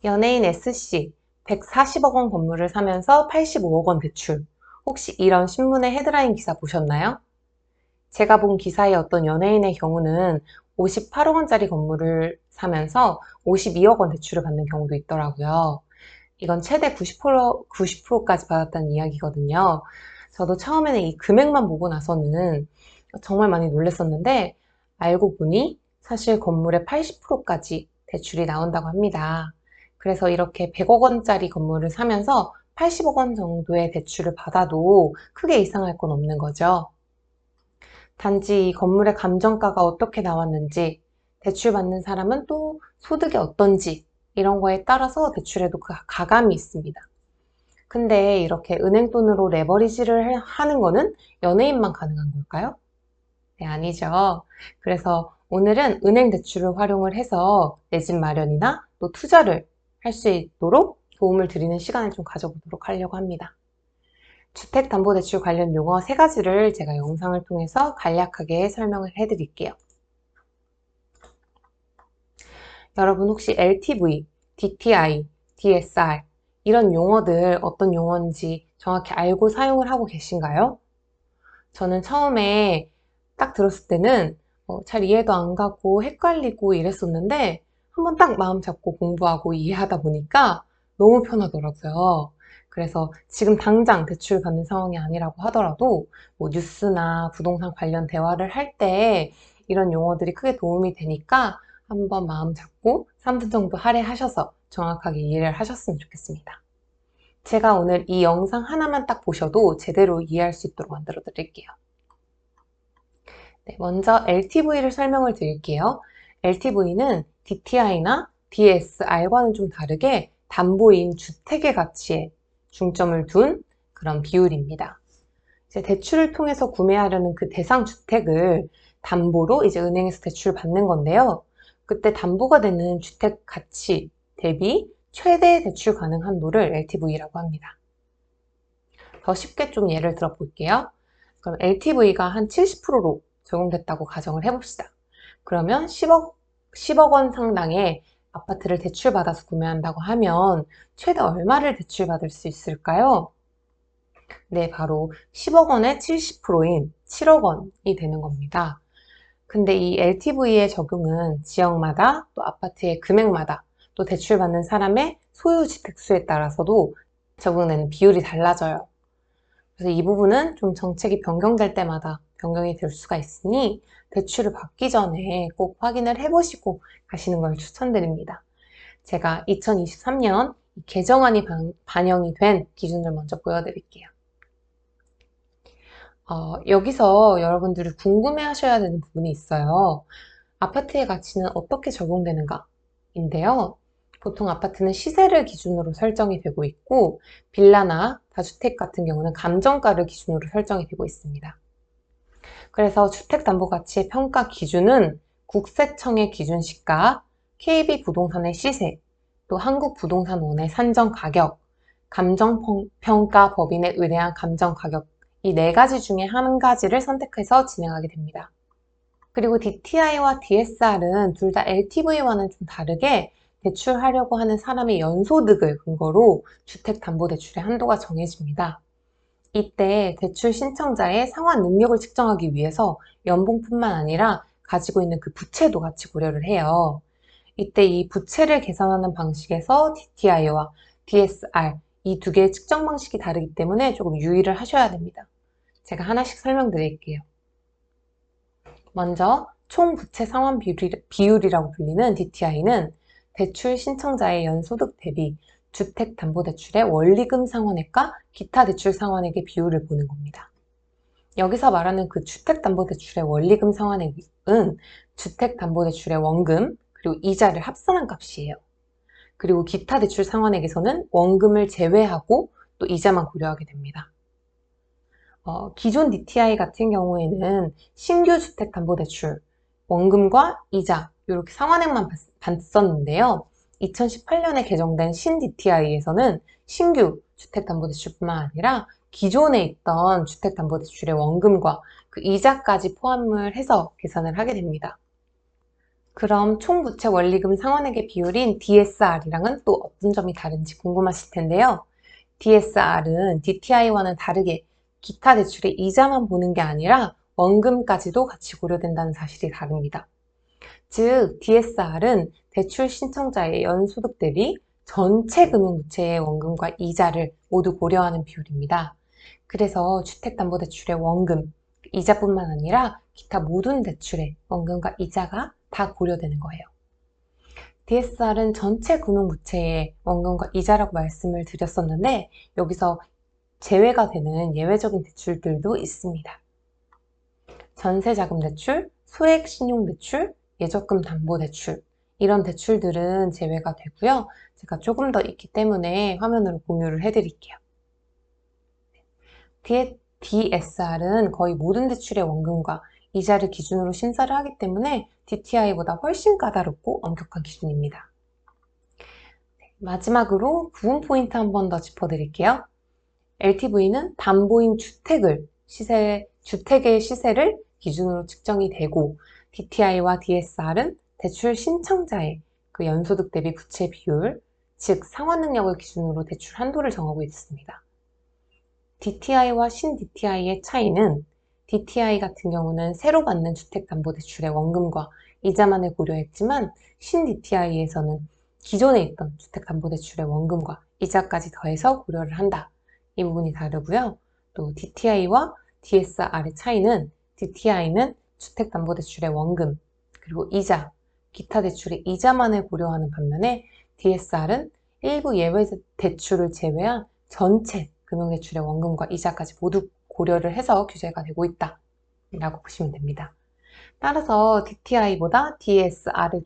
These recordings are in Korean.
연예인 S씨, 140억 원 건물을 사면서 85억 원 대출. 혹시 이런 신문의 헤드라인 기사 보셨나요? 제가 본 기사의 어떤 연예인의 경우는 58억 원짜리 건물을 사면서 52억 원 대출을 받는 경우도 있더라고요. 이건 최대 90%까지 받았다는 이야기거든요. 저도 처음에는 이 금액만 보고 나서는 정말 많이 놀랐었는데, 알고 보니 사실 건물의 80%까지 대출이 나온다고 합니다. 그래서 이렇게 100억 원짜리 건물을 사면서 80억 원 정도의 대출을 받아도 크게 이상할 건 없는 거죠. 단지 이 건물의 감정가가 어떻게 나왔는지, 대출받는 사람은 또 소득이 어떤지, 이런 거에 따라서 대출에도 그 가감이 있습니다. 근데 이렇게 은행 돈으로 레버리지를 하는 거는 연예인만 가능한 걸까요? 네, 아니죠. 그래서 오늘은 은행 대출을 활용을 해서 내 집 마련이나 또 투자를 할 수 있도록 도움을 드리는 시간을 좀 가져보도록 하려고 합니다. 주택담보대출 관련 용어 3가지를 제가 영상을 통해서 간략하게 설명을 해드릴게요. 여러분 혹시 LTV, DTI, DSR 이런 용어들 어떤 용어인지 정확히 알고 사용을 하고 계신가요? 저는 처음에 딱 들었을 때는 잘 이해도 안 가고 헷갈리고 이랬었는데 한번 딱 마음 잡고 공부하고 이해하다 보니까 너무 편하더라고요. 그래서 지금 당장 대출 받는 상황이 아니라고 하더라도 뭐 뉴스나 부동산 관련 대화를 할 때 이런 용어들이 크게 도움이 되니까 한번 마음 잡고 3분 정도 할애하셔서 정확하게 이해를 하셨으면 좋겠습니다. 제가 오늘 이 영상 하나만 딱 보셔도 제대로 이해할 수 있도록 만들어 드릴게요. 네, 먼저 LTV를 설명을 드릴게요. LTV는 DTI나 DSR과는 좀 다르게 담보인 주택의 가치에 중점을 둔 그런 비율입니다. 이제 대출을 통해서 구매하려는 그 대상 주택을 담보로 이제 은행에서 대출을 받는 건데요. 그때 담보가 되는 주택 가치 대비 최대 대출 가능 한도를 LTV라고 합니다. 더 쉽게 좀 예를 들어 볼게요. 그럼 LTV가 한 70%로 적용됐다고 가정을 해봅시다. 그러면 10억 원 상당의 아파트를 대출받아서 구매한다고 하면 최대 얼마를 대출받을 수 있을까요? 네, 바로 10억 원의 70%인 7억 원이 되는 겁니다. 근데 이 LTV의 적용은 지역마다 또 아파트의 금액마다 또 대출받는 사람의 소유 주택 수에 따라서도 적용되는 비율이 달라져요. 그래서 이 부분은 좀 정책이 변경될 때마다 변경이 될 수가 있으니 대출을 받기 전에 꼭 확인을 해보시고 가시는 걸 추천드립니다. 제가 2023년 개정안이 반영이 된 기준을 먼저 보여드릴게요. 여기서 여러분들이 궁금해 하셔야 되는 부분이 있어요. 아파트의 가치는 어떻게 적용되는가인데요. 보통 아파트는 시세를 기준으로 설정이 되고 있고, 빌라나 다주택 같은 경우는 감정가를 기준으로 설정이 되고 있습니다. 그래서 주택담보가치의 평가 기준은 국세청의 기준 시가, KB부동산의 시세, 또 한국부동산원의 산정가격, 감정평가법인에 의뢰한 감정가격 이 4가지 중에 한 가지를 선택해서 진행하게 됩니다. 그리고 DTI와 DSR은 둘 다 LTV와는 좀 다르게 대출하려고 하는 사람의 연소득을 근거로 주택담보대출의 한도가 정해집니다. 이때 대출 신청자의 상환 능력을 측정하기 위해서 연봉뿐만 아니라 가지고 있는 그 부채도 같이 고려를 해요. 이때 이 부채를 계산하는 방식에서 DTI와 DSR 이 2개의 측정 방식이 다르기 때문에 조금 유의를 하셔야 됩니다. 제가 하나씩 설명드릴게요. 먼저 총 부채 상환 비율이라고 불리는 DTI는 대출 신청자의 연소득 대비 주택담보대출의 원리금 상환액과 기타 대출 상환액의 비율을 보는 겁니다. 여기서 말하는 그 주택담보대출의 원리금 상환액은 주택담보대출의 원금 그리고 이자를 합산한 값이에요. 그리고 기타 대출 상환액에서는 원금을 제외하고 또 이자만 고려하게 됩니다. 기존 DTI 같은 경우에는 신규 주택담보대출, 원금과 이자 이렇게 상환액만 봤었는데요. 2018년에 개정된 신 DTI에서는 신규 주택담보대출뿐만 아니라 기존에 있던 주택담보대출의 원금과 그 이자까지 포함을 해서 계산을 하게 됩니다. 그럼 총부채 원리금 상환액의 비율인 DSR이랑은 또 어떤 점이 다른지 궁금하실 텐데요. DSR은 DTI와는 다르게 기타 대출의 이자만 보는 게 아니라 원금까지도 같이 고려된다는 사실이 다릅니다. 즉, DSR은 대출 신청자의 연소득 대비 전체 금융부채의 원금과 이자를 모두 고려하는 비율입니다. 그래서 주택담보대출의 원금, 이자뿐만 아니라 기타 모든 대출의 원금과 이자가 다 고려되는 거예요. DSR은 전체 금융부채의 원금과 이자라고 말씀을 드렸었는데 여기서 제외가 되는 예외적인 대출들도 있습니다. 전세자금 대출, 소액 신용대출, 예적금 담보대출 이런 대출들은 제외가 되고요. 제가 조금 더 있기 때문에 화면으로 공유를 해드릴게요. DSR은 거의 모든 대출의 원금과 이자를 기준으로 심사를 하기 때문에 DTI보다 훨씬 까다롭고 엄격한 기준입니다. 마지막으로 구분 포인트 한 번 더 짚어드릴게요. LTV는 담보인 주택의 시세를 기준으로 측정이 되고 DTI와 DSR은 대출 신청자의 그 연소득 대비 부채 비율, 즉 상환 능력을 기준으로 대출 한도를 정하고 있습니다. DTI와 신 DTI의 차이는 DTI 같은 경우는 새로 받는 주택담보대출의 원금과 이자만을 고려했지만 신 DTI에서는 기존에 있던 주택담보대출의 원금과 이자까지 더해서 고려를 한다. 이 부분이 다르고요. 또 DTI와 DSR의 차이는 DTI는 주택담보대출의 원금, 그리고 이자, 기타 대출의 이자만을 고려하는 반면에 DSR은 일부 예외 대출을 제외한 전체 금융대출의 원금과 이자까지 모두 고려를 해서 규제가 되고 있다 라고 보시면 됩니다. 따라서 DTI보다 DSR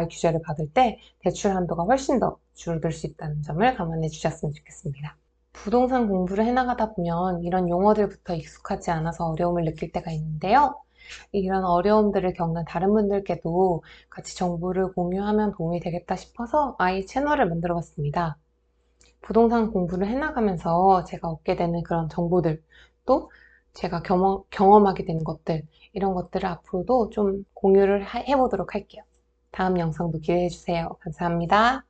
규제를 받을 때 대출 한도가 훨씬 더 줄어들 수 있다는 점을 감안해 주셨으면 좋겠습니다. 부동산 공부를 해나가다 보면 이런 용어들부터 익숙하지 않아서 어려움을 느낄 때가 있는데요. 이런 어려움들을 겪는 다른 분들께도 같이 정보를 공유하면 도움이 되겠다 싶어서 아예 채널을 만들어 봤습니다. 부동산 공부를 해나가면서 제가 얻게 되는 그런 정보들, 또 제가 경험하게 되는 것들, 이런 것들을 앞으로도 좀 공유를 해보도록 할게요. 다음 영상도 기대해 주세요. 감사합니다.